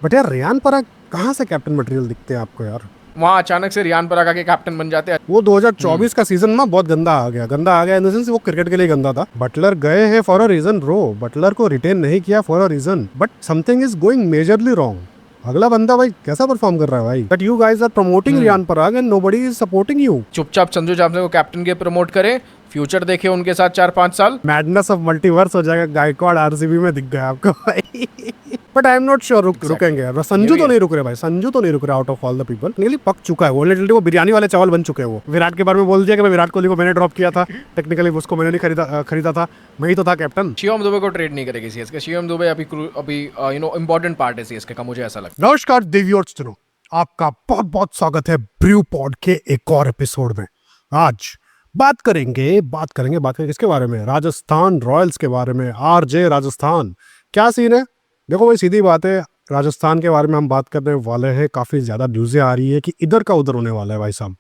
But यार रियान पराग कहाँ से कैप्टन मटेरियल दिखते हैं आपको यार? वहाँ अचानक से रियान पराग के कैप्टन बन जाते हैं। वो 2024 का सीजन ना बहुत गंदा आ गया इन द सेंस वो क्रिकेट के लिए गंदा था। बटलर गए हैं for a reason bro, Buttler को रिटेन नहीं किया for a reason, but something is going majorly wrong. अगला बंदा भाई कैसा परफॉर्म कर रहा है भाई, but you guys are promoting Riyan Parag and nobody is supporting you. चुपचाप संजू सैमसन को कैप्टन के प्रमोट करें, फ्यूचर देखे उनके साथ 4-5 साल। मैडनेस ऑफ मल्टीवर्स हो जाएगा, गायकवाड़ आरसीबी में दिख गया आपको भाई। But I am not sure रुकेंगे यार। संजू तो नहीं रुक रहे भाई, संजू तो नहीं रुक रहे out of all the people. Technically पक चुका है वो बिरयानी वाले चावल बन चुके हैं वो। विराट के बारे में बोल दिया कि मैं विराट कोहली को मैंने ड्रॉप किया था, टेक्निकली उसको मैंने नहीं खरीदा था, मैं ही तो था कैप्टन। शिवम दुबे को ट्रेड नहीं करेगी सीएसके। शिवम दुबे अभी इंपॉर्टेंट पार्ट है सीएसके का, मुझे ऐसा लगता है। नमस्कार देवियों, आपका बहुत बहुत स्वागत है ब्रू पॉड के एक और एपिसोड में। आज बात करेंगे किसके बारे में? राजस्थान रॉयल्स के बारे में। आरजे राजस्थान क्या सीन है? देखो भाई सीधी बात है, राजस्थान के बारे में हम बात करने वाले हैं। काफ़ी ज़्यादा न्यूज़ें आ रही है कि इधर का उधर होने वाला है भाई साहब।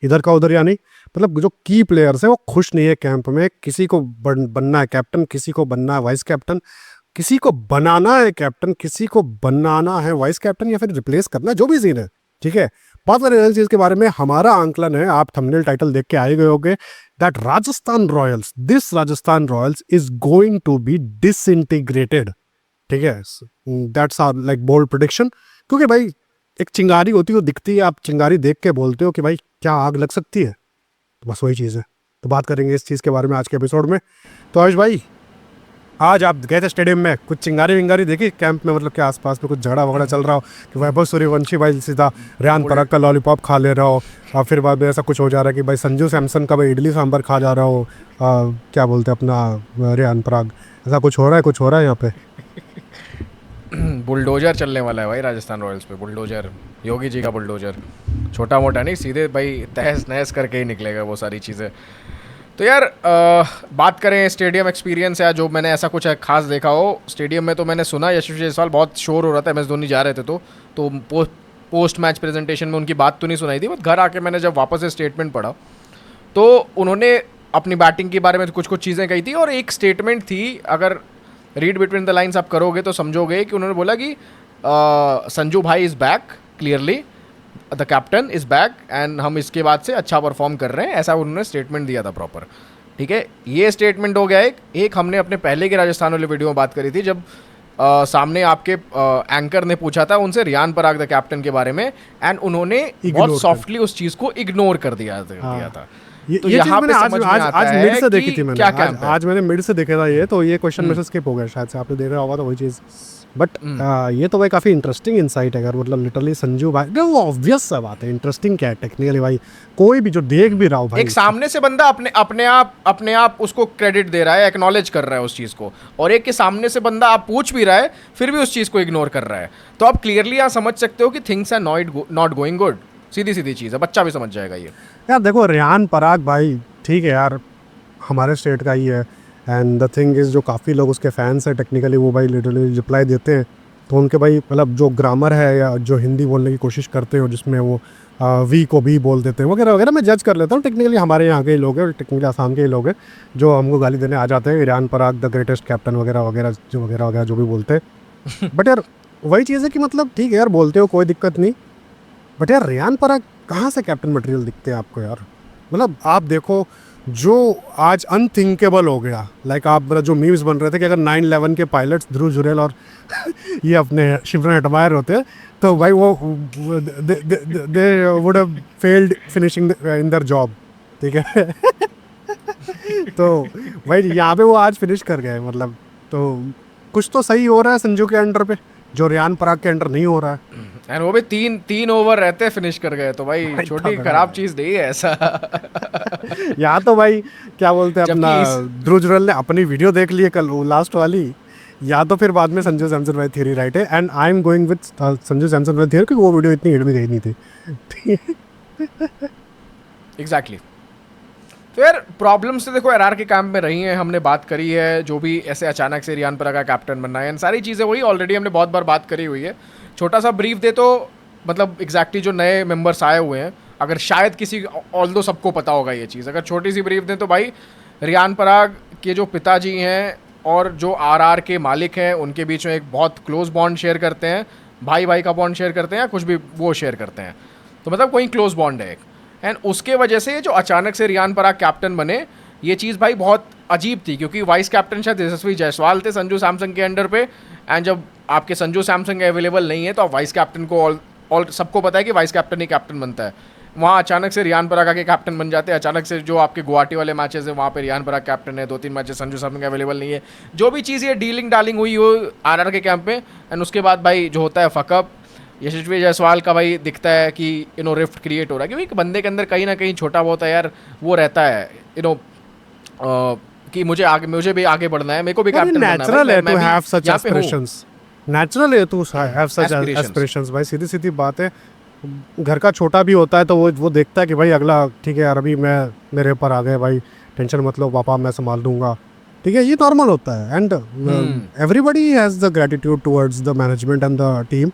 इधर का उधर यानी मतलब जो की प्लेयर्स है वो खुश नहीं है कैंप में। किसी को बनना है कैप्टन, किसी को बनना है वाइस कैप्टन, किसी को बनाना है कैप्टन, किसी को बनाना है वाइस कैप्टन या फिर रिप्लेस करना, जो भी सीन है। ठीक है, बात करें इस चीज़ के बारे में। हमारा आंकलन है, आप थंबनेल टाइटल देख के आए गए होंगे, that Rajasthan Royals is going to be disintegrated. ठीक है, that's our like bold prediction. क्योंकि भाई एक चिंगारी होती है, वो दिखती है, आप चिंगारी देख के बोलते हो कि भाई क्या आग लग सकती है, तो बस वही चीज़ है। तो बात करेंगे इस चीज़ के बारे में आज के एपिसोड में। तो आयुष भाई, आज आप गए थे स्टेडियम में, कुछ चिंगारी विंगारी देखी कैंप में? मतलब क्या आसपास में कुछ झगड़ा वगड़ा चल रहा हो कि वैभव सूर्यवंशी भाई सीधा रियान पराग का लॉलीपॉप खा ले रहा हो, और फिर बाद में ऐसा कुछ हो जा रहा है कि भाई संजू सैमसन का भाई इडली सांभर खा जा रहा हो, क्या बोलते हैं अपना रियान पराग, ऐसा कुछ हो रहा है यहाँ पे? बुलडोजर चलने वाला है भाई राजस्थान रॉयल्स पे। बुलडोजर, योगी जी का बुलडोजर, छोटा मोटा नहीं, सीधे भाई तहस नहस करके ही निकलेगा वो सारी चीज़ें। तो यार बात करें स्टेडियम एक्सपीरियंस या जो मैंने ऐसा कुछ खास देखा हो स्टेडियम में, तो मैंने सुना यशस्वी जायसवाल बहुत शोर हो रहा था, एमएस धोनी जा रहे थे तो पोस्ट मैच प्रेजेंटेशन में उनकी बात तो नहीं सुनाई थी। बट घर आके मैंने जब वापस से स्टेटमेंट पढ़ा तो उन्होंने अपनी बैटिंग के बारे में कुछ चीज़ें कही थी, और एक स्टेटमेंट थी, अगर रीड बिटवीन द लाइन्स आप करोगे तो समझोगे कि उन्होंने बोला कि संजू भाई is back, clearly the captain is back and हम इसके बाद से अच्छा परफॉर्म कर रहे हैं, ऐसा उन्होंने स्टेटमेंट दिया था प्रॉपर। ठीक है, ये स्टेटमेंट हो गया एक हमने अपने पहले के राजस्थान वाले वीडियो में बात करी थी, जब सामने आपके एंकर ने पूछा था उनसे रियान पराग द कैप्टन के बारे में, एंड उन्होंने बहुत सॉफ्टली उस चीज़ को इग्नोर कर दिया था। तो ये यहाँ पे आज मिड से देखी थी मैंने, क्या आज मैंने मिड से देखा था ये, तो ये क्वेश्चन में से स्किप हो गया शायद से, आपने देख रहा होगा तो वही चीज़। बट ये तो भाई काफ़ी इंटरेस्टिंग इंसाइट है, अगर मतलब लिटरली संजू भाई, वो ऑब्वियस सा बात है। इंटरेस्टिंग क्या है टेक्निकली भाई, कोई भी जो देख भी रहा हो भाई, एक सामने से बंदा अपने आप उसको क्रेडिट दे रहा है, एक्नॉलेज कर रहा है उस चीज़ को, और एक के सामने से बंदा आप पूछ भी रहा है फिर भी उस चीज़ को इग्नोर कर रहा है, तो आप क्लियरली यहाँ समझ सकते हो कि things are not going good. सीधी चीज़ है, बच्चा भी समझ जाएगा ये। यार देखो रियान पराग भाई ठीक है यार, हमारे स्टेट का ही है, एंड द थिंग इज़ जो काफ़ी लोग उसके फैंस हैं टेक्निकली, वो भाई लिटरली रिप्लाई देते हैं, तो उनके भाई मतलब जो ग्रामर है या जो हिंदी बोलने की कोशिश करते हो जिसमें वो वी को भी बोल देते हैं वगैरह वगैरह, मैं जज कर लेता हूँ। टेक्निकली हमारे यहाँ के ही लोग हैं, टेक्निकली आसाम के ही लोग हैं जो हमको गाली देने आ जाते हैं, Riyan Parag the greatest captain वगैरह वगैरह जो भी बोलते हैं। बट यार वही चीज़ है कि मतलब ठीक है यार, बोलते हो कोई दिक्कत नहीं, बट यार रियान पराग कहाँ से कैप्टन मटेरियल दिखते हैं आपको यार? मतलब आप देखो जो आज अनथिंकेबल हो गया, लाइक आप मतलब जो मीम्स बन रहे थे कि अगर 9/11 के पायलट्स ध्रुव जुरेल और ये अपने शिवरन हटमायर होते तो भाई वो they would have failed finishing in their job. ठीक है। तो भाई यहाँ पे वो आज फिनिश कर गए, मतलब तो कुछ तो सही हो रहा है संजू के अंडर पे, जो रियान पराग के अंडर नहीं हो रहा है। एंड वो भी तीन ओवर रहते फिनिश कर गए, तो भाई छोटी खराब चीज नहीं है ऐसा। यहाँ तो भाई क्या बोलते हैं अपना ध्रुव जुरेल ने अपनी वीडियो देख ली है कल वो लास्ट वाली, या तो फिर बाद में संजू सैमसन वाली थ्योरी राइट है, and I am going with Sanju Samson वाली थ्योरी, क्योंकि वो वीडियो इतनी हिट में गई नहीं थी। एग्जैक्टली। तो यार प्रॉब्लम्स तो देखो एरआर के कैंप में रही हैं, हमने बात करी है, जो भी ऐसे अचानक से रियान पराग का कैप्टन बनना है, सारी चीज़ें वही ऑलरेडी हमने बहुत बार बात करी हुई है। छोटा सा ब्रीफ दे तो मतलब एग्जैक्टली जो नए मेंबर्स आए हुए हैं, अगर शायद किसी, ऑल्दो सबको पता होगा ये चीज़, अगर छोटी सी ब्रीफ दें तो भाई रियान पराग के जो पिताजी हैं और जो आरआर के मालिक हैं उनके बीच में एक बहुत क्लोज बॉन्ड शेयर करते हैं। भाई भाई का बॉन्ड शेयर करते हैं या कुछ भी वो शेयर करते हैं, तो मतलब कोई क्लोज बॉन्ड है एक। एंड उसके वजह से जो अचानक से रियान पराग कैप्टन बने, ये चीज़ भाई बहुत अजीब थी, क्योंकि वाइस कैप्टन शायद यशस्वी जायसवाल थे संजू सैमसन के अंडर पे। एंड जब आपके संजू सैमसन अवेलेबल नहीं है तो आप वाइस कैप्टन को ऑल सबको पता है कि वाइस कैप्टन ही कैप्टन बनता है, वहाँ अचानक से रियान पराग के कैप्टन बन जाते हैं। अचानक से जो आपके गुवाहाटी वाले मैचेस है वहाँ पे रियान पराग कैप्टन है, 2-3 मैचेस संजू सैमसन अवेलेबल नहीं है। जो भी चीज़ ये डीलिंग डालिंग हुई हो आरआर के कैंप में, एंड उसके बाद भाई जो होता है फकअप, यशस्वी जायसवाल का भाई दिखता है कि रिफ्ट क्रिएट हो रहा है, क्योंकि एक बंदे के अंदर कहीं ना कहीं छोटा बहुत है यार वो रहता है कि मुझे भी आगे बढ़ना है, मेरे को भी कैप्टन बनना है। नेचुरल है टू हैव सच यहाँ पे हूँ। एस्पिरेशंस, नेचुरल है टू हैव सच एस्पिरेशंस भाई, सीधी सीधी बात है। घर का छोटा भी होता है तो वो देखता है कि भाई अगला ठीक है यार, अभी मैं मेरे ऊपर आ गए भाई, टेंशन मत लो पापा, मैं संभाल दूंगा, ठीक है, ये नॉर्मल होता है। And everybody has the gratitude towards the management and the team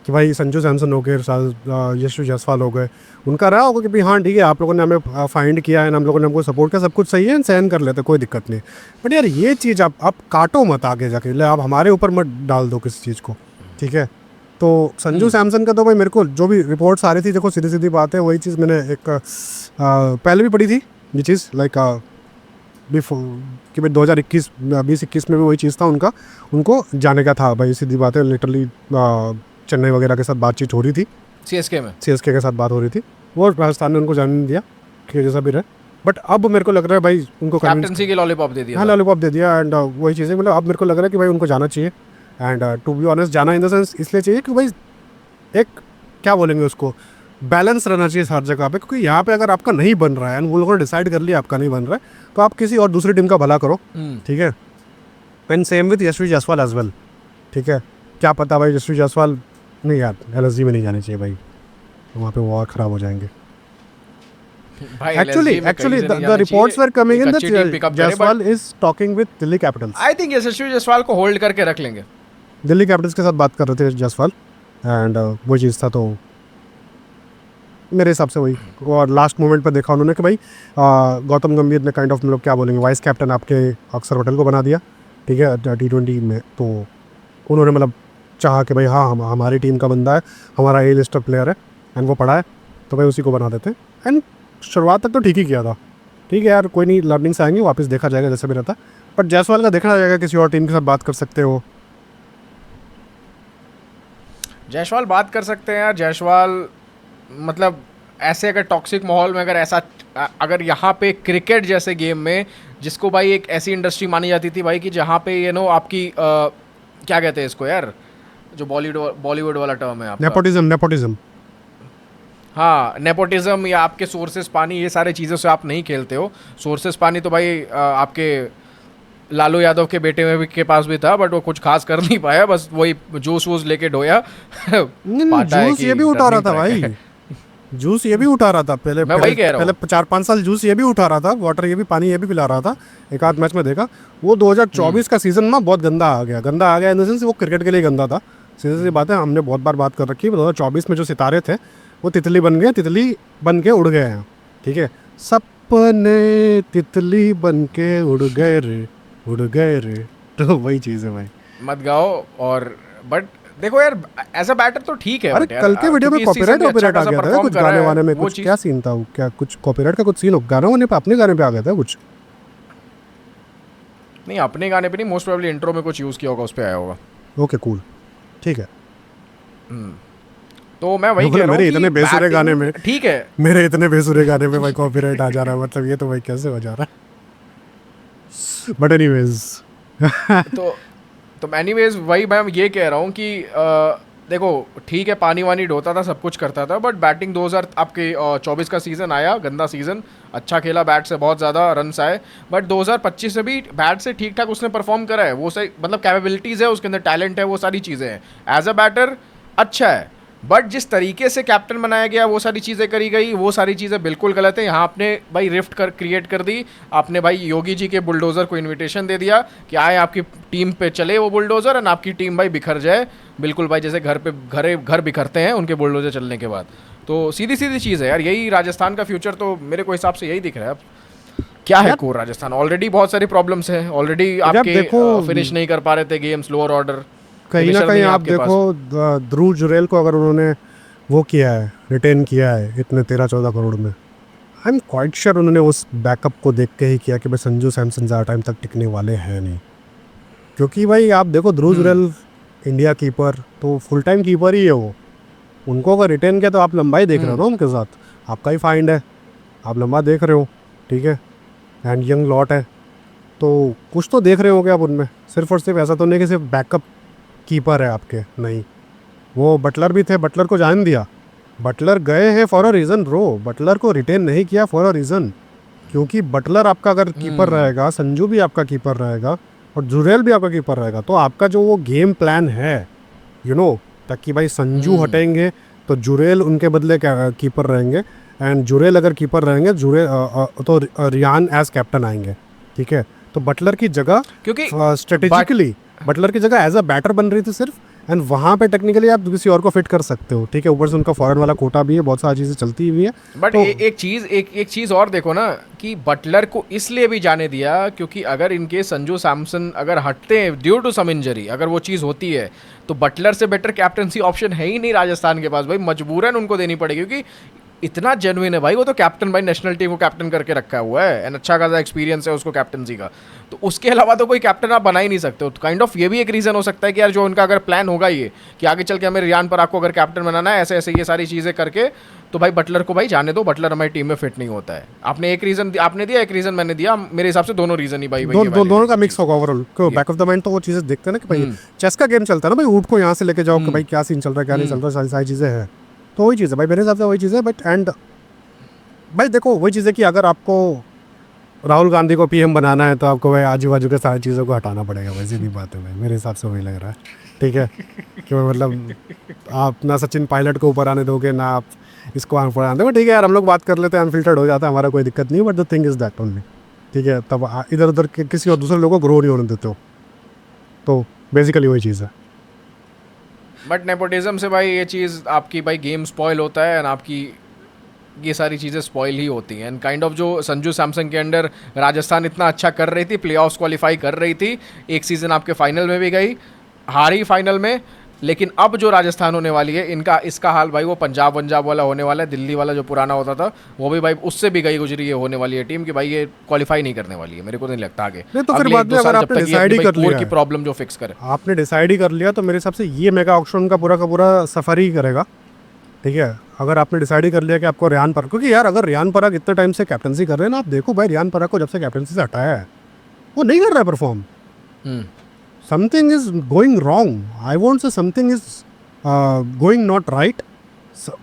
कि भाई संजू सैमसन हो गए, यशस्वी जायसवाल हो गए, उनका रहा होगा कि भाई हाँ ठीक है आप लोगों ने हमें फाइंड किया है, हम लोगों ने हमको सपोर्ट किया, सब कुछ सही है, सहन कर लेते, कोई दिक्कत नहीं। बट यार ये चीज़ आप काटो मत आगे जाके, ले आप हमारे ऊपर मत डाल दो किसी चीज़ को, ठीक है। तो संजू सैमसन का तो भाई मेरे को जो भी रिपोर्ट्स आ रही थी, देखो सीधी सीधी बात है, वही चीज़ मैंने एक पहले भी पढ़ी थी, ये चीज़ लाइक बिफोर कि भाई 2021 में भी वही चीज़ था, उनको जाने का था भाई, सीधी बात है, लिटरली चेन्नई वगैरह के साथ बातचीत हो रही थी, सीएसके के साथ बात हो रही थी, वो राजस्थान ने उनको जाने नहीं दिया कि जैसा भी रहे। बट अब मेरे को लग रहा है भाई उनको कैप्टनसी के लॉलीपॉप दे दिया, हाँ लॉलीपॉप दे दिया। एंड वही चीज़ें मतलब अब मेरे को लग रहा है कि भाई उनको जाना चाहिए। एंड टू बी ऑनेस्ट जाना इन द सेंस इसलिए चाहिए कि भाई एक क्या बोलेंगे उसको, बैलेंस रहना चाहिए हर जगह पे, क्योंकि यहाँ पे अगर आपका नहीं बन रहा है एंड वो लोगों ने डिसाइड कर लिया आपका नहीं बन रहा है, तो आप किसी और दूसरी टीम का भला करो, ठीक है। And same with Yashasvi Jaiswal as well, ठीक है। क्या पता भाई यशस्वी जायसवाल नहीं यार एलएसजी में नहीं जाने चाहिए भाई, वहाँ पे वो और ख़राब हो जाएंगे। Actually, the reports were coming in that Jaiswal is talking with Delhi Capitals. I think यशस्वी जायसवाल को होल्ड करके रख लेंगे। दिल्ली कैपिटल्स के साथ बात कर रहे थे जायसवाल, एंड वो चीज़ था, तो मेरे हिसाब से वही। और लास्ट मोमेंट पर देखा उन्होंने कि भाई गौतम गंभीर ने काइंड ऑफ मतलब क्या बोलेंगे, वाइस कैप्टन आपके अक्षर पटेल को बना दिया, ठीक है, T20 में। तो उन्होंने मतलब चाहा कि भाई हाँ हमारी टीम का बंदा है, हमारा ए लिस्टर प्लेयर है, एंड वो पड़ा है, तो भाई उसी को बना देते हैं। एंड शुरुआत तक तो ठीक ही किया था, ठीक है यार, कोई नहीं, लर्निंग्स आएंगे, वापस देखा जाएगा जैसे भी रहता। बट जायसवाल का देखना जाएगा, किसी और टीम के साथ बात कर सकते हो। जायसवाल बात कर सकते हैं यार, जायसवाल मतलब ऐसे अगर टॉक्सिक माहौल में अगर यहाँ पे क्रिकेट जैसे गेम में, जिसको भाई एक ऐसी इंडस्ट्री मानी जाती थी भाई कि जहाँ पे आपकी क्या कहते हैं इसको यार, जो बॉलीवुड वाला टर्म है आपका, नेपोटिज्म हाँ नेपोटिज्म, या आपके सोर्सेस पानी, ये सारे चीज़ों से आप नहीं खेलते हो। सोर्सेस पानी तो भाई आपके लालू यादव के बेटे में भी के पास भी था, बट वो कुछ खास कर नहीं पाया, बस वही जूस वूस लेके ढोया। जूस ये भी उठा रहा था भाई, जूस ये भी उठा रहा था पहले, मैं वही कह रहा हूँ, पहले 4-5 साल जूस ये भी उठा रहा था, वाटर ये भी, पानी ये भी पिला रहा था। एक आध मैच में देखा, वो 2024 का सीजन में बहुत गंदा आ गया इन द सेंस वो क्रिकेट के लिए गंदा था। सीधी सी बात है, हमने बहुत बार बात कर रखी है, 2024 में जो सितारे थे वो तितली बन के उड़ गए हैं, ठीक है। सपने तितली बन के उड़ गए रे, तो वही चीज़ है भाई, मत गाओ। और बट देखो यार एज अ बैटर तो ठीक है। अरे कल के वीडियो में कॉपीराइट आ गया था कुछ गाने वाने में, कुछ क्या सीन था, क्या कुछ कॉपीराइट का कुछ सीन हो, गाने वाने पे, अपने गाने पे आ गया था कुछ, नहीं अपने गाने पे नहीं, मोस्ट प्रोबेबली इंट्रो में कुछ यूज़ किया होगा, उस पर आया होगा। ओके कूल, ठीक है। तो मैं वही कह रहा हूँ, मेरे इतने बेसुरे गाने में, ठीक है, मेरे इतने बेसुरे गाने में भाई कॉपीराइट आ जा रहा है, मतलब ये तो भाई कैसे हो जा रहा है। बट एनीवेज तो एनीवेज वही मैं ये कह रहा हूँ कि देखो ठीक है, पानी वानी ढोता था, सब कुछ करता था, बट बैटिंग 2024 का सीज़न आया, गंदा सीज़न, अच्छा खेला, बैट से बहुत ज़्यादा रन्स आए, बट 2025 से भी बैट से ठीक ठाक उसने परफॉर्म करा है। वो सही मतलब कैपेबिलिटीज़ है उसके अंदर, टैलेंट है, वो सारी चीज़ें हैं, एज अ बैटर अच्छा है। बट जिस तरीके से कैप्टन बनाया गया, वो सारी चीज़ें करी गई, वो सारी चीज़ें बिल्कुल गलत है। यहाँ आपने भाई रिफ्ट क्रिएट कर दी, आपने भाई योगी जी के बुलडोज़र को इनविटेशन दे दिया कि आए आपकी टीम पे चले वो बुलडोज़र, एंड आपकी टीम भाई बिखर जाए, बिल्कुल भाई जैसे घर बिखरते हैं उनके बुलडोज़र चलने के बाद। तो सीधी चीज़ है यार, यही राजस्थान का फ्यूचर तो मेरे को हिसाब से यही दिख रहा है। अब क्या है कोर राजस्थान, ऑलरेडी बहुत सारी प्रॉब्लम्स हैं, ऑलरेडी आपके फिनिश नहीं कर पा रहे थे गेम्स, लोअर ऑर्डर। कहीं ना Finisher कहीं नहीं है आप आपके पास। देखो ध्रुव जुरेल को अगर उन्होंने वो किया है, रिटेन किया है इतने 13-14 करोड़ में, आई एम क्वाइट श्योर उन्होंने उस बैकअप को देख के ही किया कि भाई संजू सैमसन ज़्यादा टाइम तक टिकने वाले हैं नहीं। क्योंकि भाई आप देखो ध्रुव जुरेल इंडिया कीपर तो फुल टाइम कीपर ही है वो, उनको अगर रिटेन किया तो आप लंबाई देख रहे हो ना उनके साथ, आपका ही फाइंड है, आप लंबा देख रहे हो, ठीक है, एंड यंग लॉट है, तो कुछ तो देख रहे हो क्या आप उनमें, सिर्फ और सिर्फ ऐसा तो नहीं कि सिर्फ बैकअप कीपर है आपके, नहीं। वो बटलर भी थे, बटलर को जान दिया, बटलर गए हैं for a reason bro, Buttler को रिटेन नहीं किया फॉर अ रीज़न, क्योंकि बटलर आपका अगर कीपर रहेगा, संजू भी आपका कीपर रहेगा और जुरेल भी आपका कीपर रहेगा, तो आपका जो वो गेम प्लान है ताकि भाई संजू हटेंगे तो जुरेल उनके बदले कीपर रहेंगे, एंड जुरेल अगर कीपर रहेंगे तो रियान एज कैप्टन आएंगे, ठीक है। तो बटलर की जगह क्योंकि स्ट्रेटेजिकली बटलर की जगह एज अ बैटर बन रही थी सिर्फ, एंड वहाँ पे टेक्निकली आप किसी और को फिट कर सकते हो, ठीक है। ऊपर से उनका फॉरेन वाला कोटा भी है, बहुत सारी चीज़ें चलती हुई है। बट तो एक चीज और देखो ना कि बटलर को इसलिए भी जाने दिया क्योंकि अगर इनके संजू सैमसन अगर हटते हैं ड्यू टू सम इंजरी, अगर वो चीज़ होती है तो बटलर से बेटर कैप्टनसी ऑप्शन है ही नहीं राजस्थान के पास भाई, मजबूरन उनको देनी पड़ेगी क्योंकि इतना जेन्युइन है भाई वो तो कैप्टन भाई, नेशनल टीम को कैप्टन करके रखा हुआ है एंड अच्छा खासा एक्सपीरियंस है उसको कैप्टनसी का, तो उसके अलावा तो कोई कैप्टन आप बना ही नहीं सकते हो। तो काइंड ऑफ ये भी एक रीज़न हो सकता है कि यार जो उनका अगर प्लान होगा ये कि आगे चल के हमें रियान पराग को अगर कैप्टन बनाना है ऐसे ऐसे ये सारी चीज़ें करके, तो भाई बटलर को भाई जाने दो, बटलर हमारी टीम में फिट नहीं होता है। आपने एक रीज़न आपने दिया, एक रीज़न मैंने दिया, मेरे हिसाब से दोनों रीज़न ही भाई दोनों का मिक्स होगा ओवरऑल, क्यों बैक ऑफ द माइंड तो वो चीज़ें देखते हैं ना कि भाई चेस का गेम चलता है ना भाई, ऊँट को यहाँ से लेके जाओ कि भाई क्या सीन चल रहा है क्या नहीं चल रहा, सारी सारी चीज़ें हैं, तो वही चीज़ है भाई, मेरे हिसाब से वही चीज़ है। बट एंड भाई देखो वही चीज़ है कि अगर आपको राहुल गांधी को पीएम बनाना है तो आपको भाई आजू बाजू के सारी चीज़ों को हटाना पड़ेगा, भाई सीधी बात है भाई, मेरे हिसाब से वही लग रहा है, ठीक है। कि मतलब आप ना सचिन पायलट को ऊपर आने दोगे ना आप इसको आने आने दोगे, ठीक है यार, हम लोग बात कर लेते हैं, अनफिल्टर्ड हो जाता है, हमारा कोई दिक्कत नहीं है, but the thing is that only, ठीक है। तब इधर उधर किसी और दूसरे लोगों को ग्रो नहीं होने देते हो, तो बेसिकली वही चीज़ है। बट नेपोटिज्म से भाई ये चीज़ आपकी भाई गेम स्पॉइल होता है एंड आपकी ये सारी चीज़ें स्पॉइल ही होती हैं एंड काइंड ऑफ जो संजू सैमसन के अंडर राजस्थान इतना अच्छा कर रही थी, प्लेऑफ्स क्वालिफाई कर रही थी, एक सीज़न आपके फाइनल में भी गई, हारी फाइनल में, लेकिन अब जो राजस्थान होने वाली है इसका हाल भाई वो पंजाब वाला होने वाला है, दिल्ली वाला जो पुराना होता था वो भी भाई उससे भी गई गुजरी है होने वाली है टीम कि भाई ये क्वालिफाई नहीं करने वाली है, मेरे को नहीं लगता आगे। नहीं तो फिर बाद में अगर आपने डिसाइड ही कर लिया की प्रॉब्लम जो फिक्स करे, आपने डिसाइड ही कर लिया तो मेरे हिसाब से ये मेगा ऑक्शन का पूरा सफ़र ही करेगा, ठीक है। अगर आपने डिसाइड ही कर लिया कि आपको रियान पराग, क्योंकि यार अगर रियान पराग इतने टाइम से कैप्टनसी कर रहे हैं ना, आप देखो भाई रियान पराग को जब से कैप्टनसी से हटाया है वो नहीं कर रहा है perform, something is going wrong, I won't say something is going not right,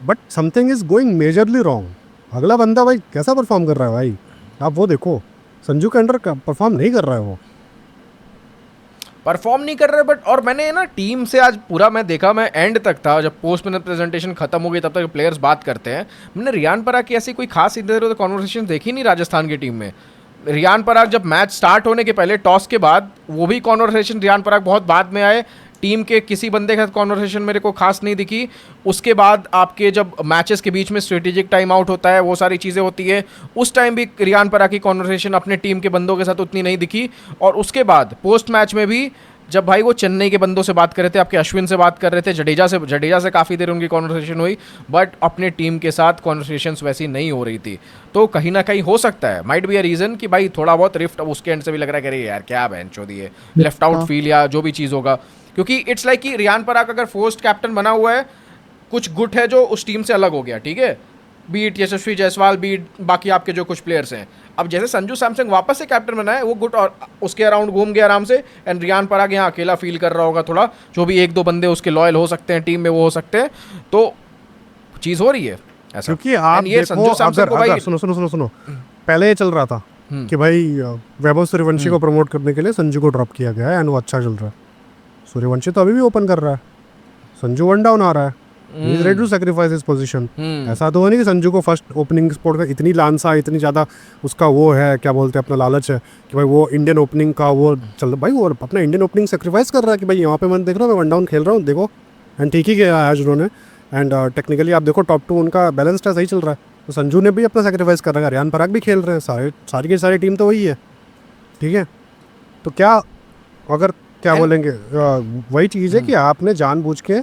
but something is going majorly wrong. अगला बंदा भाई कैसा परफॉर्म कर रहा है भाई, आप वो देखो, संजू के अंडर परफॉर्म नहीं कर रहा है वो, परफॉर्म नहीं कर रहे। बट और मैंने ना टीम से आज पूरा मैं देखा, मैं एंड तक था, जब पोस्ट मैच प्रेजेंटेशन खत्म हो गई तब तक प्लेयर्स बात करते हैं, मैंने रियान पराग की ऐसी कोई खास इधर उधर कॉन्वर्सेशन देखी नहीं राजस्थान की टीम में। रियान पराग जब मैच स्टार्ट होने के पहले टॉस के बाद वो भी कॉन्वर्सेशन, रियान पराग बहुत बाद में आए, टीम के किसी बंदे के साथ कॉन्वर्सेशन मेरे को खास नहीं दिखी। उसके बाद आपके जब मैचेस के बीच में स्ट्रेटेजिक टाइम आउट होता है, वो सारी चीज़ें होती है, उस टाइम भी रियान पराग की कॉन्वर्सेशन अपने टीम के बंदों के साथ उतनी नहीं दिखी। और उसके बाद पोस्ट मैच में भी जब भाई वो चेन्नई के बंदों से बात कर रहे थे, आपके अश्विन से बात कर रहे थे, जडेजा से काफ़ी देर उनकी कॉन्वर्सेशन हुई, बट अपने टीम के साथ कॉन्वर्सेशंस वैसी नहीं हो रही थी। तो कहीं ना कहीं हो सकता है, माइट बी अ रीज़न कि भाई थोड़ा बहुत रिफ्ट उसके एंड से भी लग रहा है कि अरे यार क्या बेंचो दिए, लेफ्ट आउट फील या जो भी चीज़ होगा, क्योंकि इट्स लाइक कि रियान पराग अगर फर्स्ट कैप्टन बना हुआ है, कुछ गुट है जो उस टीम से अलग हो गया, ठीक है, बीट यशस्वी जायसवाल, बीट बाकी आपके जो कुछ प्लेयर्स हैं। अब जैसे संजू सैमसन वापस से कैप्टन बना है, वो गुट और उसके अराउंड घूम गया आराम से, एंड रियान पराग यहाँ अकेला फील कर रहा होगा थोड़ा, जो भी एक दो बंदे उसके लॉयल हो सकते हैं टीम में वो हो सकते हैं, तो चीज़ हो रही है ऐसा। क्योंकि आप देखो अगर सुनो पहले ये चल रहा था कि भाई वैभव सूर्यवंशी को प्रमोट करने के लिए संजू को ड्रॉप किया गया है एंड वो अच्छा चल रहा है, सूर्यवंशी तो अभी भी ओपन कर रहा है, संजू वन डाउन आ रहा है, he is ready to sacrifice his position. ऐसा तो नहीं कि संजू को फर्स्ट ओपनिंग स्पॉट का इतनी लालसा, इतनी ज़्यादा उसका वो है, क्या बोलते हैं, अपना लालच है कि भाई वो इंडियन ओपनिंग का वो चल, भाई वो अपना इंडियन ओपनिंग सैक्रिफाइस कर रहा है कि भाई यहाँ पे मैं देख रहा हूँ, मैं वन डाउन खेल रहा हूँ, देखो, एंड ठीक ही किया आज उन्होंने, एंड टेक्निकली आप देखो टॉप 2 उनका बैलेंस्ड है, सही चल रहा है, तो संजू ने भी अपना सैक्रिफाइस कर रहा है, रियान पराग भी खेल रहे हैं, सारी की सारी टीम तो वही है, ठीक है। तो क्या अगर क्या बोलेंगे वही चीज़ है कि आपने जानबूझ के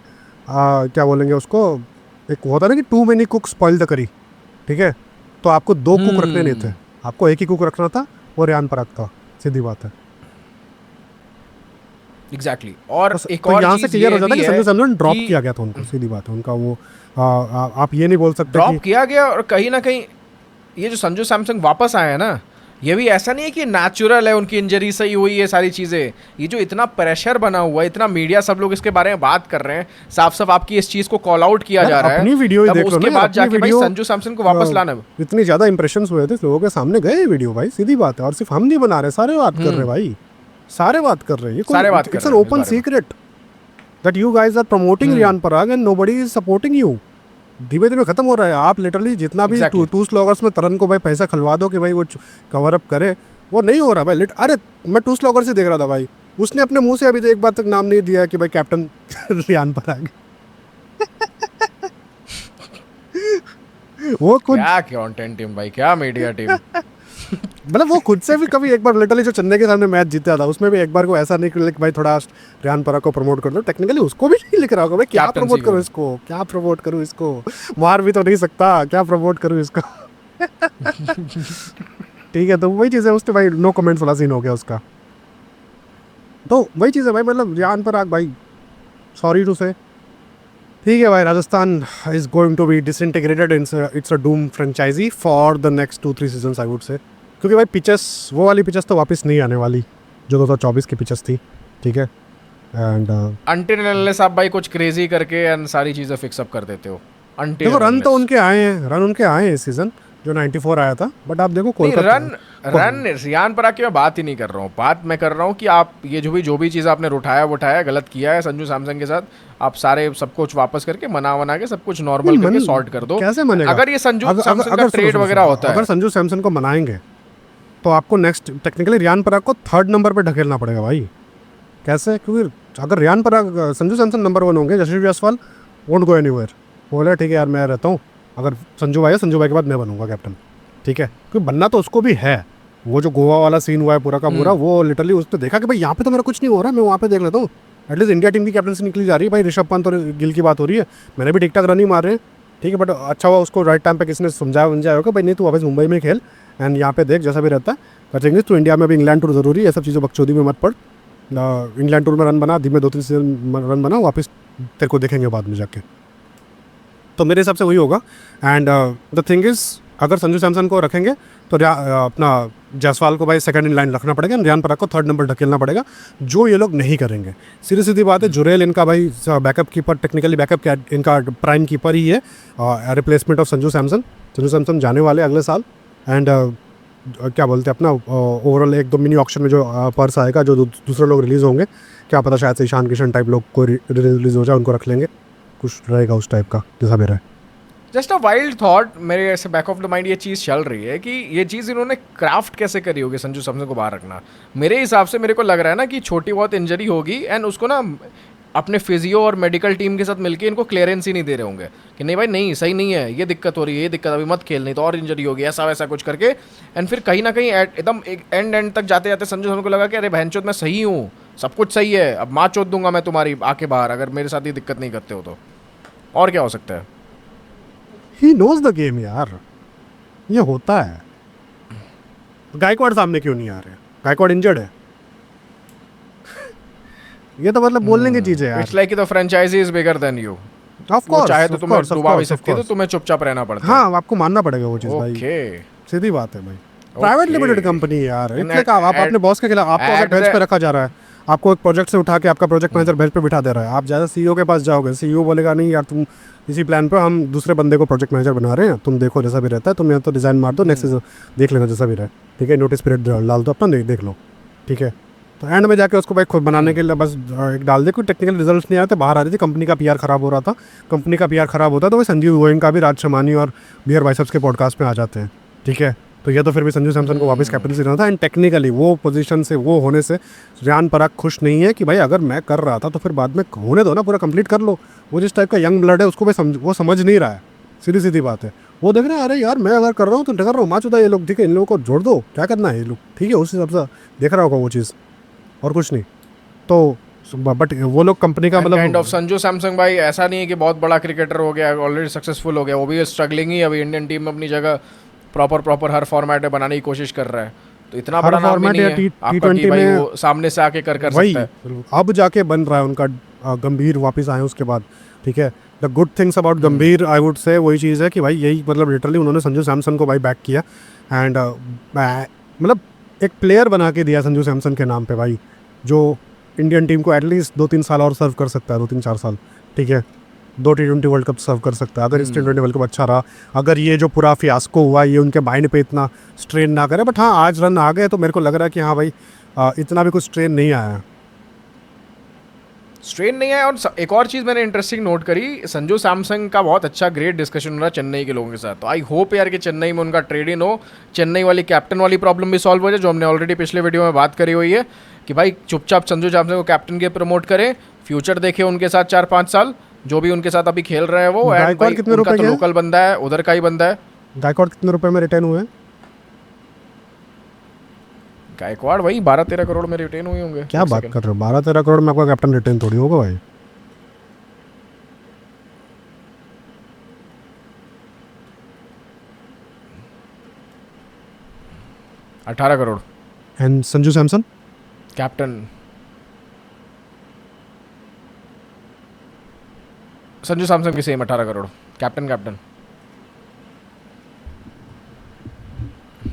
क्या बोलेंगे उसको, एक होता है ना कि too many cook spoil the curry, ठीक है, तो आपको 2 कुक रखने नहीं थे, आपको एक ही कुक रखना था, वो रियान पराग था, सीधी बात है। एग्जैक्टली और एक तो और यहाँ से चीज क्लियर हो ये जाता है भी कि है संजू सैमसन ड्रॉप कि किया गया था उनको, सीधी बात है उनका वो आप ये नहीं बोल सकते ड्रॉप कि किया गया। और कहीं ना कहीं ये जो संजू सैमसंग वापस आए हैं ना, ये भी ऐसा नहीं है कि नेचुरल है, उनकी इंजरी सही हुई है, सारी चीज़ें। ये जो इतना प्रेशर बना हुआ है, इतना मीडिया सब लोग इसके बारे में बात कर रहे हैं, साफ साफ आपकी इस चीज़ को कॉल आउट किया यार जा रहा अपनी है, वीडियो ही तब देख लो ना उसके यार, बाद अपनी जाके भाई वीडियो संजू सैमसन को वापस लाना। इतनी ज़्यादा इंप्रेशंस हुए थे लोगों के सामने, गए वीडियो भाई, सीधी बात है। और सिर्फ हम नहीं बना रहे, सारे बात कर रहे भाई, सारे बात कर रहे हैं, ये सारे बात कर इट्स एन रहे हैं इस ओपन बारे में। Secret that you guys are promoting Riyan Parag and nobody is supporting you. धीमे धीमे खत्म हो रहा है। आप लिटरली जितना भी Exactly. टू स्लॉगर्स में तरन को भाई पैसा खलवा दो कि भाई वो कवर अप करे, वो नहीं हो रहा भाई। अरे मैं टू स्लॉगर से देख रहा था भाई, उसने अपने मुंह से अभी एक बार तक नाम नहीं दिया कि भाई कैप्टन रियान पराग। वो खुद क्या कंटेंट टीम भाई, क्या मीडिया टीम। मतलब वो खुद से भी कभी एक बार लिटरली जो चेन्नई के सामने मैच जीता था, उसमें भी एक बार को ऐसा नहीं कि भाई थोड़ा रियान पराग को प्रमोट कर दो, टेक्निकली उसको भी नहीं लिख रहा होगा भाई, क्या Captaincy प्रमोट करूँ को। इसको, क्या प्रमोट करूँ इसको, मार भी तो नहीं सकता, क्या प्रमोट करूँ इसको। ठीक है, तो वही चीज़ है, उसने भाई नो कमेंट्स वाला सीन हो गया उसका। तो वही चीज़ है भाई, मतलब रियान पराग भाई, सॉरी टू से, ठीक है भाई, Rajasthan is going to be disintegrated, it's a doom franchise for the next 2-3 seasons I would say. क्योंकि भाई पिचेस, वो वाली पिचेस तो वापस नहीं आने वाली जो 2024 की पिचेस थी, ठीक है। एंड अनटिल अनलेस आप भाई कुछ क्रेजी करके एंड सारी चीज़ें फिक्स अप कर देते हो। अनटिल देखो रन तो उनके आए हैं, रन उनके आए हैं इस सीजन, जो 94 आया था, बट आप देखो नहीं, कोलकाता रन रियान पराग की मैं बात ही नहीं कर रहा हूँ। बात मैं कर रहा हूँ कि आप ये जो भी चीज़ आपने उठाया गलत किया है संजू सैमसन के साथ, आप सारे सब कुछ वापस करके मना के सब कुछ नॉर्मल नहीं, करके सॉर्ट कर दो। कैसे मनेगा? अगर ये संजू सैमसन का अगर ट्रेड वगैरह होता है, अगर संजू सैमसन को मनाएंगे तो आपको नेक्स्ट टेक्निकली रियान पराग को 3rd नंबर पे ढकेलना पड़ेगा भाई। कैसे? क्योंकि अगर रियान पराग, संजू सैमसन नंबर 1 होंगे, यशस्वी जायसवाल वोंट गो एनीवेयर, बोले ठीक है यार मैं रहता हूँ, अगर संजू भाई है, संजू भाई के बाद मैं बनूंगा कैप्टन, ठीक है। क्योंकि बनना तो उसको भी है। वो जो गोवा वाला सीन हुआ है पूरा का पूरा, वो लिटरली उसने देखा कि भाई यहाँ पे तो मेरा कुछ नहीं हो रहा, मैं वहाँ पे देख लेता हूँ, एटलीस्ट इंडिया टीम की कैप्टनसी निकली जा रही है भाई, ऋषभ पंत और गिल की बात हो रही है, मैंने भी ठीक ठाक रन ही मार रहे हैं, ठीक है। बट अच्छा हुआ उसको राइट टाइम पे किसी ने समझाया होगा भाई नहीं तू वापस मुंबई में खेल, एंड यहाँ पे देख जैसा भी रहता है बचेंगे। तो इंडिया में भी इंग्लैंड टूर जरूरी है, ये सब चीज़ों बकचोदी में मत पड़। इंग्लैंड टूर में रन बना, धीमे 2-3 सीजन रन बना, वापस तेरे को देखेंगे बाद में जाके। तो मेरे हिसाब से वही होगा। एंड द थिंग इज़, अगर संजू सैमसन को रखेंगे तो अपना जायसवाल को भाई सेकंड इन लाइन रखना पड़ेगा, रियान पराग को 3rd नंबर ढकेलना पड़ेगा, जो ये लोग नहीं करेंगे। सीधी सीधी बात है, जुरेल इनका भाई बैकअप कीपर, टेक्निकली बैकअप इनका प्राइम कीपर ही है, रिप्लेसमेंट ऑफ संजू सैमसन। संजू सैमसन जाने वाले अगले साल। एंड क्या बोलते हैं अपना ओवरऑल 1-2 मिनी ऑक्शन में जो पर्स आएगा, जो दूसरे लोग रिलीज़ होंगे, क्या पता शायद से ईशान किशन टाइप लोग को रिलीज़ हो जाए, उनको रख लेंगे, कुछ रहेगा उस टाइप का जैसा भी रहे। जस्ट अ वाइल्ड थॉट, मेरे ऐसे बैक ऑफ द माइंड ये चीज़ चल रही है कि ये चीज़ इन्होंने क्राफ्ट कैसे करी होगी संजू सैमसन को बाहर रखना। मेरे हिसाब से मेरे को लग रहा है ना कि छोटी बहुत इंजरी होगी एंड उसको ना अपने फिजियो और मेडिकल टीम के साथ मिलके इनको क्लियरेंस ही नहीं दे रहे होंगे कि नहीं भाई नहीं सही नहीं है, ये दिक्कत हो रही है, ये दिक्कत अभी मत खेल, नहीं तो और इंजरी होगी, ऐसा वैसा कुछ करके। एंड फिर कहीं ना कहीं एकदम एक एंड तक जाते जाते संजू सैमसन को लगा कि अरे बहनचोद मैं सही हूँ, सब कुछ सही है, अब माँ चोद दूंगा मैं तुम्हारी आके बाहर अगर मेरे साथ ये दिक्कत नहीं करते हो तो। और क्या हो सकता है? ही नोज द गेम यार, ये होता है। गायकवाड़ सामने क्यों नहीं आ रहे? गायकवाड़ इंजर्ड है। ये तो मतलब बोलने की चीज है यार। It's like the franchise is bigger than you. Of वो कोर्स, चाहे तो तुम्हें डुबा भी सकती है, तो तुम्हें चुपचाप रहना पड़ता है। हाँ, आपको मानना पड़ेगा वो चीज भाई, ओके, सीधी बात है भाई। प्राइवेट लिमिटेड कंपनी है यार, इसलिए कहा आप अपने बॉस के खिलाफ, आपको अगर बेंच पे रखा जा रहा है, आपको एक प्रोजेक्ट से उठा के आपका प्रोजेक्ट मैनेजर बेंच पे बिठा दे रहा है, आप ज़्यादा सीईओ के पास जाओगे, सीईओ बोलेगा नहीं यार तुम इसी प्लान पे हम दूसरे बंदे को प्रोजेक्ट मैनेजर बना रहे हैं, तुम देखो जैसा भी रहता है, तुम यहाँ तो डिज़ाइन मार दो, नेक्स्ट देख लेना जैसा भी रहे, ठीक है, नोटिस पीरियड डाल दो अपना, देख लो, ठीक है। तो एंड में जाके उसको भाई खुद बनाने के लिए बस एक डाल दे, कोई टेक्निकल रिजल्ट्स नहीं आते, बाहर आ रही थी, कंपनी का पीआर खराब हो रहा था, कंपनी का पीआर खराब होता है तो वही संजीव गोयंका भी, राज शमानी और बियर बाइसेप्स के पॉडकास्ट में आ जाते हैं, ठीक है। तो ये तो फिर भी संजू सैमसन को वापस कैप्टनसी देना था, एंड टेक्निकली वो पोजीशन से वो होने से रियान पराग खुश नहीं है कि भाई अगर मैं कर रहा था तो फिर बाद में होने दो ना, पूरा कंप्लीट कर लो। वो जिस टाइप का यंग ब्लड है उसको भाई वो समझ नहीं रहा है, सीधी सीधी बात है। वो देख रहे हैं अरे यार मैं अगर कर रहा हूँ तो कर रहा हूँ, माँ चुदा ये लोग, ठीक है, इन लोगों को जोड़ दो, क्या करना है ये लोग, ठीक है, उस हिसाब से देख रहा होगा वो चीज़, और कुछ नहीं। तो बट वो लोग कंपनी का काइंड ऑफ मतलब संजू सैमसंग भाई ऐसा नहीं है कि बहुत बड़ा क्रिकेटर हो गया, ऑलरेडी सक्सेसफुल हो गया, वो भी स्ट्रगलिंग ही अभी इंडियन टीम में अपनी जगह प्रॉपर हर फॉर्मेट में बनाने की कोशिश कर रहा है। तो इतना हर बड़ा नाम भी फॉर्मेट नहीं या है टी आपका कि ट्वेंटी भाई में वो सामने से आके कर वही सकता है। अब जाके बन रहा है उनका गंभीर वापस आए उसके बाद, ठीक है। द गुड थिंग्स अबाउट गंभीर आई वुड से वही चीज़ है कि भाई यही मतलब लिटरली उन्होंने संजू सैमसन को भाई बैक किया एंड मतलब एक प्लेयर बना के दिया संजू सैमसन के नाम पे भाई, जो इंडियन टीम को एटलीस्ट 2-3 साल और सर्व कर सकता है, 2-3-4 साल, ठीक है। 2 T20 वर्ल्ड कप सर्व कर सकता है अगर इस T20 वर्ल्ड कप अच्छा रहा, अगर ये जो पूरा फियास्को हुआ ये उनके माइंड पे इतना स्ट्रेन ना करे। बट हाँ आज रन आ गए तो मेरे को लग रहा है कि हाँ भाई इतना भी कुछ स्ट्रेन नहीं आया है। स्ट्रेन नहीं है। और एक और चीज़ मैंने इंटरेस्टिंग नोट करी, संजू सैमसंग का बहुत अच्छा ग्रेट डिस्कशन हो रहा है चेन्नई के लोगों के साथ। तो आई होप यार कि चेन्नई में उनका ट्रेड इन हो, चेन्नई वाली कैप्टन वाली प्रॉब्लम भी सॉल्व हो जाए, जो हमने ऑलरेडी पिछले वीडियो में बात करी हुई है कि भाई चुपचाप संजू सैमसंग को कैप्टन के प्रमोट करें, फ्यूचर देखे उनके साथ 4-5 साल, जो भी उनके साथ अभी खेल रहे हैं वो, एंड गायकवाड़ भाई कितने उनका रुपए तो के हैं? लोकल बंदा है, उधर का ही बंदा है। गायकवाड़ कितने रुपए में रिटर्न हुए हैं? गायकवाड़ वही 12-13 करोड़ में रिटेन हुए होंगे। क्या एक बात सेकंड। कर रहे हो, 12-13 करोड़ में आपका कैप्टन रिटर्न थोड़ी होगा भाई। 18 crore and Sanju Samson captain. Sanju Samsung की सेम 18 करोड़ कैप्टन।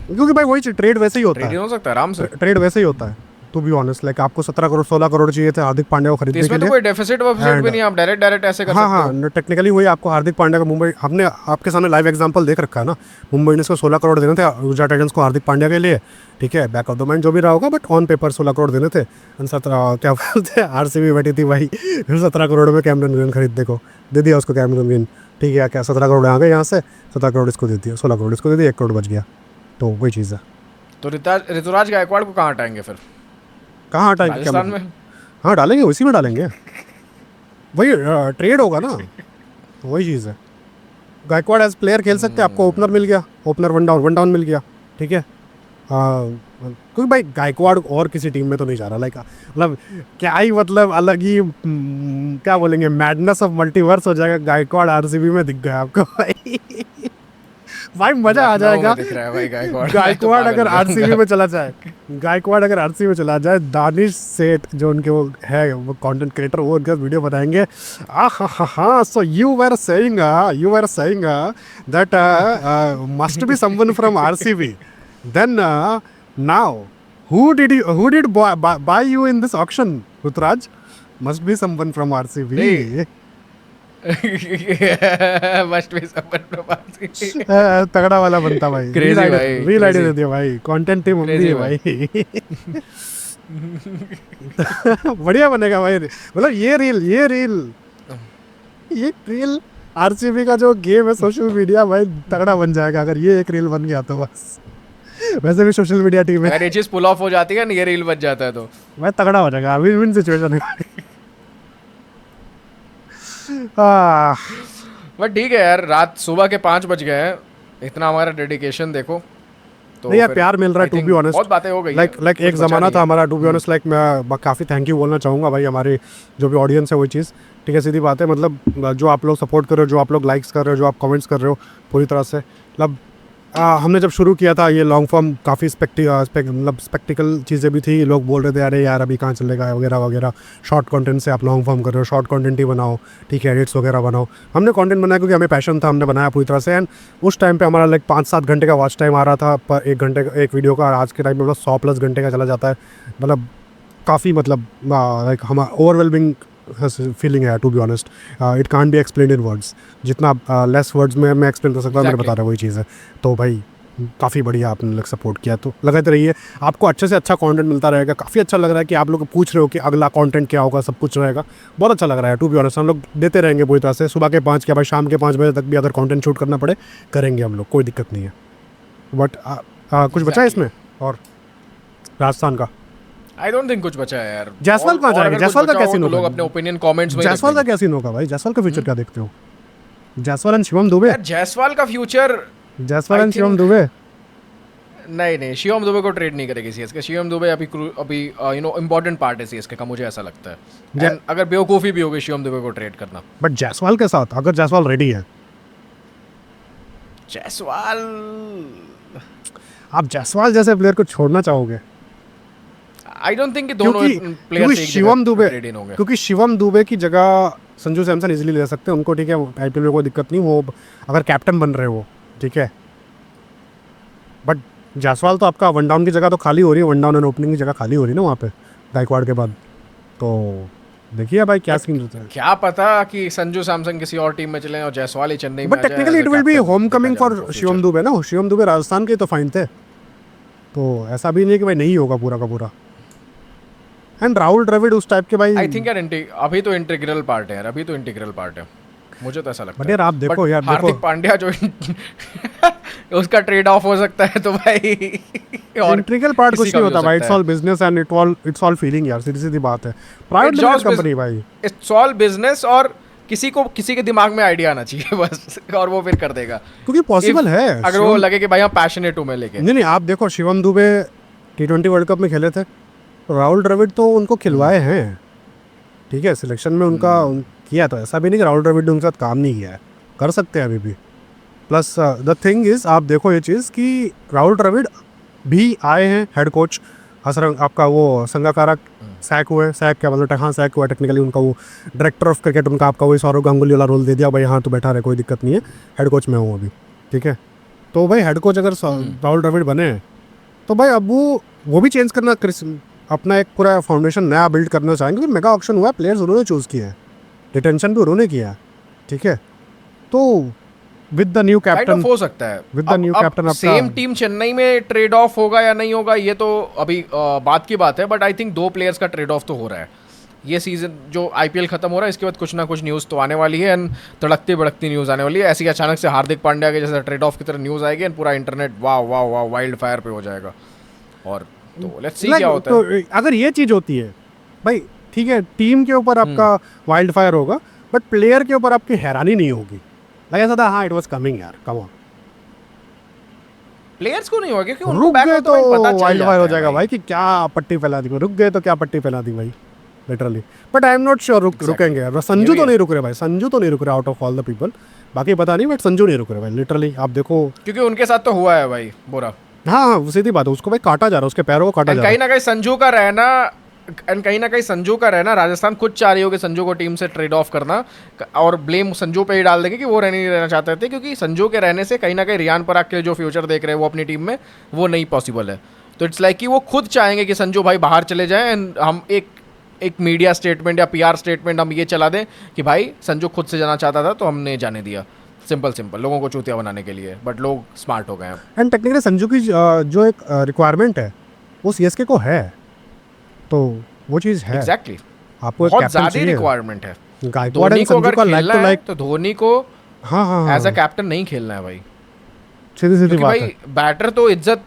क्योंकि भाई वही ट्रेड वैसे ही होता ट्रेड है, हो सकता है आराम से। ट्रेड वैसे ही होता है टू बी ऑनेस्ट। लाइक आपको 17 करोड़ 16 करोड़ चाहिए थे हार्दिक पांड्या को तो खरीदने के इसमें तो लिए। कोई डेफिसिट वफिसिट भी And- नहीं है, आप डायरेक्ट ऐसे कर हाँ सकते हो। हाँ टेक्निकली वही आपको हार्दिक पांड्या का मुंबई, हमने आपके सामने लाइव एग्जांपल देख रखा है ना। मुंबई इंडियंस को 16 करोड़ देने थे गुजरात टाइटंस को हार्दिक पांड्या के लिए, ठीक है। बैक ऑफ द माइंड जो भी रहा होगा, बट ऑन पेपर 16 करोड़ देने थे। 17 क्या बोलते हैं आरसीबी बैठी थी भाई, फिर 17 करोड़ में कैमरन ग्रीन खरीदने को दे दिया उसको कैमरन ग्रीन, ठीक है। क्या 17 करोड़ आ गए यहाँ से, 17 करोड़ इसको दे दिया, 16 करोड़ इसको दे दिया, 1 करोड़ बच गया। तो वही चीज़ है। तो ऋतुराज गायकवाड़ को कहाँ हटाएंगे फिर? कहाँ हटाएंगे? क्या राजस्थान मतलब? में? हाँ डालेंगे, उसी में डालेंगे, वही ट्रेड होगा ना, तो वही चीज़ है। गायकवाड़ एज प्लेयर खेल सकते हैं, आपको ओपनर मिल गया, ओपनर वन डाउन मिल गया, ठीक है। क्योंकि भाई गायकवाड़ और किसी टीम में तो नहीं जा रहा, लाइक मतलब क्या ही मतलब अलग ही क्या बोलेंगे, मैडनेस ऑफ मल्टीवर्स हो जाएगा। गायकवाड़ आरसीबी में दिख गया आपको भाई भाई मजा आ लखनऊ में जाएगा। दिख रहा है भाई गायकवाड़। गायकवाड़ मैं तो अगर पागल हो आरसीबी जाऊंगा। में चला जाए, गायकवाड़ अगर आरसीबी में चला जाए, दानिश सेठ जो उनके वो है वो कंटेंट क्रिएटर, वो उनका वीडियो बनाएंगे। हाँ so you were saying that must be someone from RCB, then now who did buy you in this auction, Rutraj? Must be someone from RCB. नहीं। Must be someone from RCB. तगड़ा वाला बनता भाई। Crazy भाई, reel ID crazy। दे दिया भाई, content team mummy Crazy है भाई बढ़िया बनेगा भाई। मतलब ये रील आरसीबी का जो गेम है सोशल मीडिया भाई तगड़ा बन जाएगा अगर ये एक रील बन गया तो बस। वैसे भी सोशल मीडिया टीम है अगर ये चीज पुल ऑफ हो जाती है ना, ये रील बच जाता है तो भाई तगड़ा हो जाएगा, विन विन सिचुएशन है आह, बट ठीक है यार, रात सुबह के 5 बज गए हैं, इतना हमारा डेडिकेशन देखो। तो नहीं यार फिर प्यार मिल रहा है I to think be honest. बहुत बातें हो गई लाइक हैं, एक कुछ बचा ज़माना नहीं था है। हमारा टू बी ऑनेस्ट। लाइक मैं काफ़ी थैंक यू बोलना चाहूँगा भाई हमारे जो भी ऑडियंस है, वही चीज़, ठीक है। सीधी बात है, मतलब जो आप लोग सपोर्ट कर रहे हो, जो आप लोग लाइक्स कर रहे हो, जो आप कमेंट्स कर रहे हो पूरी तरह से, मतलब हमने जब शुरू किया था ये लॉन्ग फॉर्म काफ़ी मतलब स्पेक्टिकल चीज़ें भी थी। लोग बोल रहे थे अरे यार अभी कहाँ चलेगा वगैरह वगैरह, शॉर्ट कंटेंट से आप लॉन्ग फॉर्म कर रहे हो, शॉर्ट कंटेंट ही बनाओ, ठीक है, एडिट्स वगैरह बनाओ। हमने कंटेंट बनाया क्योंकि हमें पैशन था, हमने बनाया पूरी तरह से। एंड उस टाइम पे हमारा लाइक 5-7 घंटे का वॉच टाइम आ रहा था पर 1 घंटे का एक वीडियो का। आज के टाइम में मतलब 100+ घंटे का चला जाता है। मतलब काफ़ी मतलब लाइक हमारा ओवरवेलमिंग फीलिंग है to be honest. It can't be explain in words. जितना लेस वर्ड्स में मैं एक्सप्लेन कर सकता हूँ, मैंने Exactly. बता रहा वही चीज़ है। तो भाई काफ़ी बढ़िया आपने लोग सपोर्ट किया, तो लगाते रहिए, आपको अच्छे से अच्छा कंटेंट मिलता रहेगा। काफ़ी अच्छा लग रहा है कि आप लोग पूछ रहे हो कि अगला कंटेंट क्या होगा, सब कुछ रहेगा। बहुत अच्छा लग रहा है टू बी ऑनेस्ट। हम लोग देते रहेंगे पूरी तरह से, सुबह के 5 के बाद शाम के 5 बजे तक भी अगर कंटेंट शूट करना पड़े करेंगे हम लोग, कोई दिक्कत नहीं है। बट कुछ बचा है इसमें और राजस्थान का? आई डोंट थिंक कुछ बचा है यार। जायसवाल कहाँ और जाएंगे? अगर कुछ जायसवाल का बचा क्या हो सीन तो होगा? लोग अपने ओपिनियन कमेंट्स में जायसवाल का रख क्या सीन होगा भाई? जायसवाल का फ्यूचर क्या देखते हो? जायसवाल एंड शिवम दुबे? देंगे। यार जायसवाल का future Jaiswal I and Shivam think- Dubey? नहीं शिवम दुबे को ट्रेड नहीं करेगी सीएसके। शिवम दुबे अभी इम्पोर्टेंट पार्ट है सीएसके का, मुझे ऐसा लगता है। And अगर बेवकूफ़ी भी होगी शिवम दुबे को ट्रेड करना। बट जायसवाल के साथ, अगर जायसवाल रेडी है, जायसवाल आप जायसवाल जैसे प्लेयर को छोड़ना चाहोगे? आई डोंट थिंक कि दोनों क्योंकि players Shivam Dubey, trade in होंगे। क्योंकि शिवम दुबे की जगह संजू सैमसन इजीली ले सकते हैं उनको, ठीक है, आईपीएल में कोई दिक्कत नहीं, वो अगर कैप्टन बन रहे हो, ठीक है। बट जायसवाल तो आपका वन डाउन की जगह तो खाली हो रही है, वन डाउन एंड ओपनिंग की जगह खाली हो रही है ना वहाँ पे गायकवाड़ के बाद। तो देखिए भाई क्या सीन रहता है। क्या पता कि संजू सैमसन किसी और टीम में चले और जायसवाल ही चेन्नई में but technically it will be home coming for Shivam Dubey ना। शिवम दुबे राजस्थान के तो फाइन थे, तो ऐसा भी नहीं कि भाई नहीं होगा पूरा का पूरा। एंड राहुल द्रविड़ उस टाइप के भाई, आई थिंक यार अभी तो इंटीग्रल पार्ट है यार, अभी तो इंटीग्रल पार्ट है, मुझे तो ऐसा लगता बट यार आप देखो But यार हार्दिक देखो पांड्या जो उसका ट्रेड ऑफ हो सकता है तो भाई और इंटीग्रल पार्ट किसी कुछ का नहीं भी होता हो भाई, सकता it's all business and it's all feeling यार, सीधी सीधी बात है। Private It's limited all company भाई, इट्स ऑल बिजनेस, और किसी को किसी के दिमाग में आइडिया आना चाहिए बस, और वो फिर कर देगा क्योंकि पॉसिबल If- है। अगर वो लगे कि भाई हम पैशनेट हूं मैं लेके। नहीं आप देखो Shivam Dubey T20 world cup में खेले थे, राहुल द्रविड़ तो उनको खिलवाए हैं, ठीक है, सिलेक्शन में उनका किया, तो ऐसा भी नहीं कि राहुल द्रविड़ ने उनके साथ काम नहीं किया है, कर सकते हैं अभी भी। प्लस द थिंग इज, आप देखो ये चीज़ कि राहुल द्रविड़ भी आए हैं हेड कोच, हसरंग आपका वो संगाकारा सैक हुए, सैक क्या मतलब, हाँ सैक हुआ टेक्निकली, उनका वो डायरेक्टर ऑफ क्रिकेट उनका आपका वही सौरव गांगुली वाला रोल दे दिया, भाई हाँ तो बैठा रहे कोई दिक्कत नहीं है, हेड कोच मैं हूँ अभी, ठीक है। तो भाई हेड कोच अगर राहुल द्रविड़ बने तो भाई अब वो भी चेंज करना, अपना एक पूरा फाउंडेशन नया बिल्ड करना चाहेंगे, क्योंकि मेगा ऑक्शन हुआ है, प्लेयर्स उन्होंने चूज़ किया है, रिटेंशन भी उन्होंने किया है, ठीक है। तो विद द न्यू कैप्टन हो सकता है with the new captain same team Chennai में ट्रेड ऑफ होगा या नहीं होगा ये तो अभी बात की बात है, बट आई थिंक 2 प्लेयर्स का ट्रेड ऑफ तो हो रहा है। ये सीजन जो आईपीएल खत्म हो रहा है इसके बाद कुछ ना कुछ न्यूज़ तो आने वाली है, एंड तड़कती भड़कती न्यूज़ आने वाली है। ऐसी अचानक से हार्दिक पांड्या के जैसा ट्रेड ऑफ की तरह न्यूज़ आएगी एंड पूरा इंटरनेट वाह वाह वाह वाइल्ड फायर पे हो जाएगा। और तो लेट्स सी क्या होता है। तो अगर ये चीज़ होती है भाई, ठीक है, टीम के ऊपर आपका वाइल्ड फायर होगा, बट प्लेयर के ऊपर आपकी हैरानी नहीं होगी, लगा ऐसा था हाँ इट वाज कमिंग यार, कम ऑन। प्लेयर्स को नहीं होगा क्योंकि उनको रुक बैक गए में तो भाई पता चल वाइल्ड जाता फायर हो है जाएगा भाई कि क्या पट्टी फैला दी, रुक गए तो क्या पट्टी फैला दी भाई, literally. But I am not sure रुकेंगे यार, संजू तो नहीं रुक रहे भाई, संजू तो नहीं रुक रहे out of all the people, बाकी पता नहीं, बट संजू नहीं रुक रहे भाई, लिटरली आप देखो, क्योंकि उनके साथ तो हुआ है भाई बुरा। हाँ सीधी बात है, उसको भाई काटा जा रहा है, उसके पैरों को काटा जा रहा कहीं ना कहीं संजू का रहना राजस्थान खुद चाह रही होगी संजू को टीम से ट्रेड ऑफ करना, और ब्लेम संजू पे ही डाल देंगे कि वो नहीं रहना चाहते थे, क्योंकि संजू के रहने से कहीं ना कहीं रियान पराग के जो फ्यूचर देख रहे हैं वो अपनी टीम में वो नहीं पॉसिबल है। तो इट्स लाइक कि वो खुद चाहेंगे कि संजू भाई बाहर चले जाएं एंड हम एक मीडिया स्टेटमेंट या पीआर स्टेटमेंट हम ये चला दें कि भाई संजू खुद से जाना चाहता था तो हमने जाने दिया, सिंपल लोगों को चूतिया बनाने के लिए, बट लोग स्मार्ट हो गए हैं। एंड टेक्निकली संजू की जो एक रिक्वायरमेंट है वो सीएसके को है, तो वो चीज़ है एग्जैक्टली, आपको एक बहुत कैप्टन ज़्यादा चाहिए, रिक्वायरमेंट है। गायकवाड़ धोनी एंड को संजू अगर का लाइक खेलना टू है लाइक, तो धोनी को हाँ एज अ कैप्टन नहीं खेलना है भाई, सीधी सीधी क्योंकि बात भाई है। बैटर तो इज्जत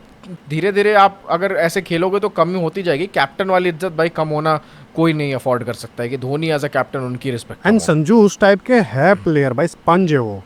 धीरे धीरे आप अगर ऐसे खेलोगे तो कम ही होती जाएगी, कैप्टन वाली इज्जत भाई कम होना कोई नहीं अफोर्ड कर सकता है कि धोनी एज अ कैप्टन उनकी रिस्पेक्ट। एंड संजू उस टाइप के है प्लेयर भाई, स्पंज है वो,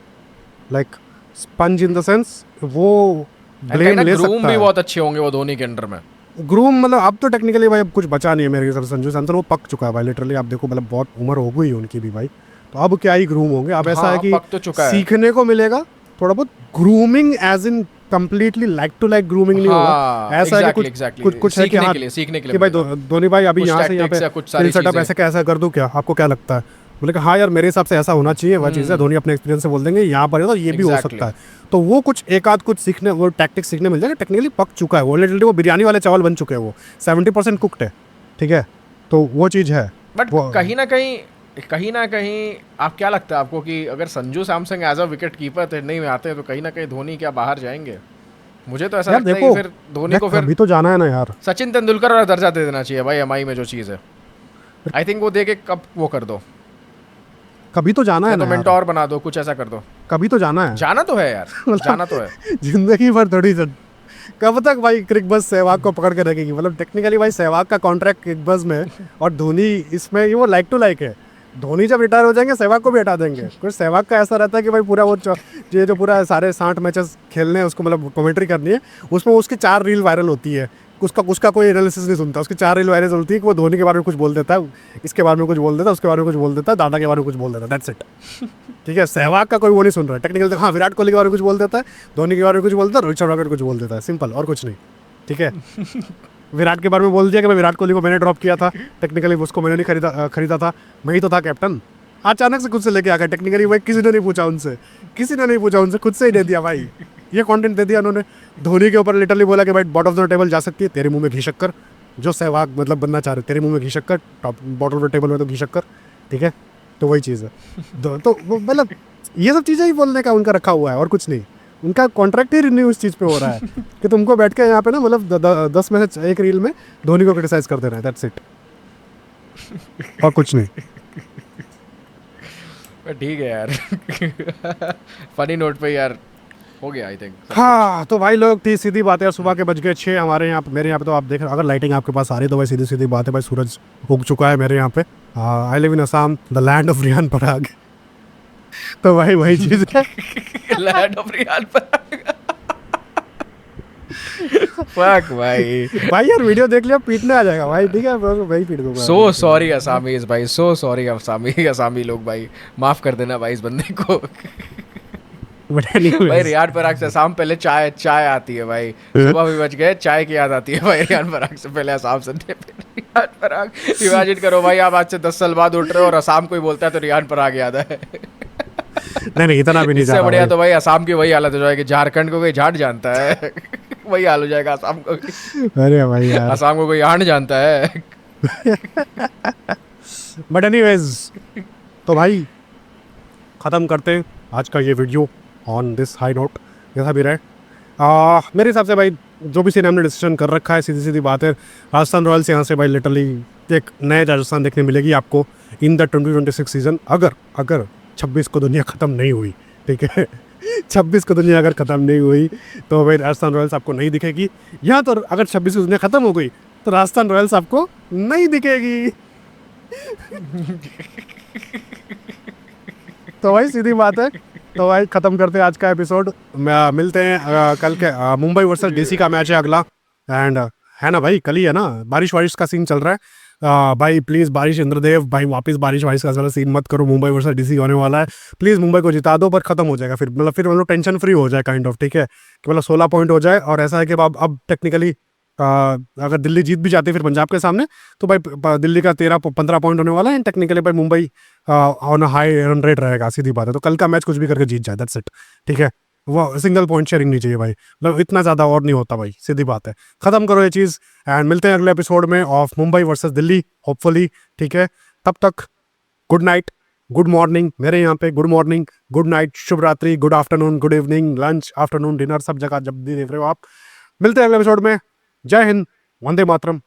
like sponge in the sense वो ब्लेम ले ग्रूम सकता भी है। बहुत अच्छे होंगे वो धोनी के अंडर में। ग्रूम मतलब अब तो टेक्निकली भाई अब कुछ बचा नहीं है मेरे हिसाब से, संजू सैमसन वो पक चुका है भाई, लिटरली आप देखो, मतलब बहुत उम्र हो गई है उनकी भी भाई, तो अब क्या ही ग्रूम होंगे, अब ऐसा है कि पक तो चुका है। सीखने को मिलेगा थोड़ा बहुत, grooming as in completely like to like grooming नहीं होगा, ऐसा है कि कुछ है कि हाँ सीखने के कि भाई धोनी भाई अभी यहाँ से यहाँ पे सेटअप ऐसे कैसा कर दूं, क्या आपको क्या लगता है, बोले कि हाँ यार मेरे हिसाब से ऐसा होना चाहिए, वह चीज़ है, धोनी अपने एक्सपीरियंस से बोल देंगे यहाँ पर है तो ये भी हो सकता है, तो वो कुछ एक आध कुछ सीखने, वो टैक्टिक्स सीखने मिल जाएगा, टेक्निकली पक चुका है वो, लिटरली वो बिरयानी वाले चावल बन चुके हैं, वो 70% कुकड है, ठीक है, तो वो चीज़ है। बट कहीं ना कहीं आप क्या लगता है आपको कि अगर Sanju Samson as a wicket keeper Chennai में आते हैं तो कहीं ना कहीं धोनी क्या बाहर जाएंगे? मुझे तो ऐसा लगता है कि फिर धोनी को फिर अभी तो जाना है ना यार, सचिन तेंदुलकर वाला दर्जा दे देना चाहिए भाई एमआई में जो चीज़ है, आई थिंक वो दे के कब वो कर दो, कभी तो जाना है तो ना, मेंटोर बना दो, कुछ ऐसा कर दो, कभी तो जाना है, जाना तो है यार, जाना तो है जिंदगी भर थोड़ी कब तक भाई क्रिकबज़ सहवाग को पकड़ के रखेगी, मतलब टेक्निकली भाई सहवाग का कॉन्ट्रैक्ट क्रिकबज़ में और धोनी इसमें वो लाइक टू लाइक है, धोनी जब रिटायर हो जाएंगे सहवाग को भी हटा देंगे। कुछ सहवाग का ऐसा रहता है कि भाई पूरा वो ये जो पूरा सारे 60 मैचेस खेलने हैं उसको मतलब कमेंट्री करनी है, उसमें उसकी 4 रील वायरल होती है, उसका उसका कोई एनालिसिस नहीं सुनता, उसकी 4 रील वायरल होती है कि वो धोनी के बारे में कुछ बोल देता है, इसके बारे में कुछ बोल देता है, उसके बारे में कुछ बोल देता है, दादा के बारे में कुछ बोल देता है, दैट्स इट। ठीक है, सहवाग का कोई वो नहीं सुन रहा है टेक्निकल। हाँ, विराट कोहली के बारे में कुछ बोल देता है, धोनी के बारे में कुछ बोलता है, रोहित शर्मा के बारे में कुछ बोल देता है, सिंपल, और कुछ नहीं। ठीक है, विराट के बारे में बोल दिया कि मैं विराट कोहली को मैंने ड्रॉप किया था, टेक्निकली उसको मैंने नहीं खरीदा था, मैं ही तो था कैप्टन। अचानक से खुद से लेके आ गया, टेक्निकली भाई किसी ने नहीं पूछा उनसे, खुद से ही दे दिया भाई, ये कंटेंट दे दिया उन्होंने। धोनी के ऊपर लिटरली बोला कि भाई बॉटम ऑफ द टेबल जा सकती है, तेरे मुंह में घी शक्कर, जो सहवाग मतलब बनना चाह रहे तेरे मुंह में घी शक्कर, top bottom of the table में तो घी शक्कर। ठीक है, तो वही चीज़ है। तो मतलब ये सब चीज़ें ही बोलने का उनका रखा हुआ है और कुछ नहीं। उनका कॉन्ट्रैक्ट ही रिन्यू इस चीज़ पे हो रहा है कि तुमको बैठ के यहाँ पे ना मतलब 10 में से एक रील में धोनी को क्रिटिसाइज कर देना है, दैट्स इट, और कुछ नहीं। ठीक है यार। फनी नोट पे यार हो गया आई थिंक। हाँ, तो भाई लोग थी सीधी बात है, सुबह के बज गए 6 हमारे यहाँ पे, मेरे यहाँ पे तो आप देख रहे हो, अगर लाइटिंग आपके पास आ रही है तो भाई सीधी सीधी बात है भाई, सूरज उग चुका है मेरे यहाँ पे। I live in Assam, the land of Riyan Parag. तो भाई वही चीज़ है। Land of Riyan Parag. Fuck भाई। भाई यार वीडियो देख लिया, पीटने आ जाएगा भाई, ठीक है, वही पीट दूंगा। सो सॉरी असामीज भाई, सो सॉरी असामी लोग भाई, माफ कर देना भाई इस बंदे को। But भाई anyways, रियान पराग से असम पहले चाय आती है भाई, सुबह भी बज गए, चाय की याद आती है भाई रियान पराग से पहले, असम सुनने पे रियान पराग। इमेजिन करो भाई, आप आज से 10 साल बाद उठ रहे हो और असम कोई बोलता है तो रियान पराग याद है। नहीं इतना भी नहीं इससे जाता बढ़िया भाई। तो भाई असम की वही हालत हो जाएगी, झारखंड को कोई झाट जानता है। वही हाल हो जाएगा असम को भी। अरे भाई यार, असम को कोई हांड जानता है। बट एनीवेज, तो भाई ख़त्म करते हैं आज का ये video on this high note, जैसा भी रहे। मेरे हिसाब से भाई जो भी सीन हमने डिसीजन कर रखा है, सीधी सीधी बात है, राजस्थान रॉयल्स यहाँ से भाई लिटरली एक नए राजस्थान देखने मिलेगी आपको इन द 2026 सीज़न, अगर 26 को दुनिया ख़त्म नहीं हुई। ठीक है, 26 को दुनिया अगर ख़त्म नहीं हुई तो भाई राजस्थान रॉयल्स आपको नहीं दिखेगी यहाँ। तो अगर 26 को दुनिया ख़त्म हो गई तो राजस्थान रॉयल्स आपको नहीं दिखेगी। तो भाई सीधी बात है, तो भाई ख़त्म करते हैं आज का एपिसोड। मिलते हैं कल के मुंबई वर्सेस डीसी का मैच है अगला, एंड है ना भाई, कल ही है ना, बारिश वारिश का सीन चल रहा है। भाई प्लीज़ बारिश, इंद्रदेव भाई वापस बारिश वारिश का वाला सीन मत करो, मुंबई वर्सेस डीसी होने वाला है, प्लीज़ मुंबई को जिता दो, पर ख़त्म हो जाएगा फिर मतलब टेंशन फ्री हो जाए काइंड ऑफ। ठीक है, कि मतलब 16 पॉइंट हो जाए, और ऐसा है कि अब टेक्निकली अगर दिल्ली जीत भी जाती है फिर पंजाब के सामने, तो भाई दिल्ली का 13-15 पॉइंट होने वाला है, एंड टेक्निकली भाई Mumbai on high run rate रहेगा, सीधी बात है। तो कल का मैच कुछ भी करके जीत जाए, दैट्स इट। ठीक है, वो सिंगल पॉइंट शेयरिंग नहीं चाहिए भाई, मतलब इतना ज़्यादा और नहीं होता भाई, सीधी बात है। ख़त्म करो ये चीज़, एंड मिलते हैं अगले एपिसोड में of Mumbai versus Delhi, hopefully. ठीक है, तब तक गुड नाइट, गुड मॉर्निंग मेरे यहाँ पे, गुड मॉर्निंग, गुड नाइट, शुभ रात्रि, good afternoon, good evening, lunch, afternoon, dinner, सब जगह जब भी देख रहे हो आप। मिलते हैं अगले एपिसोड में। जय हिंद, वंदे मातरम।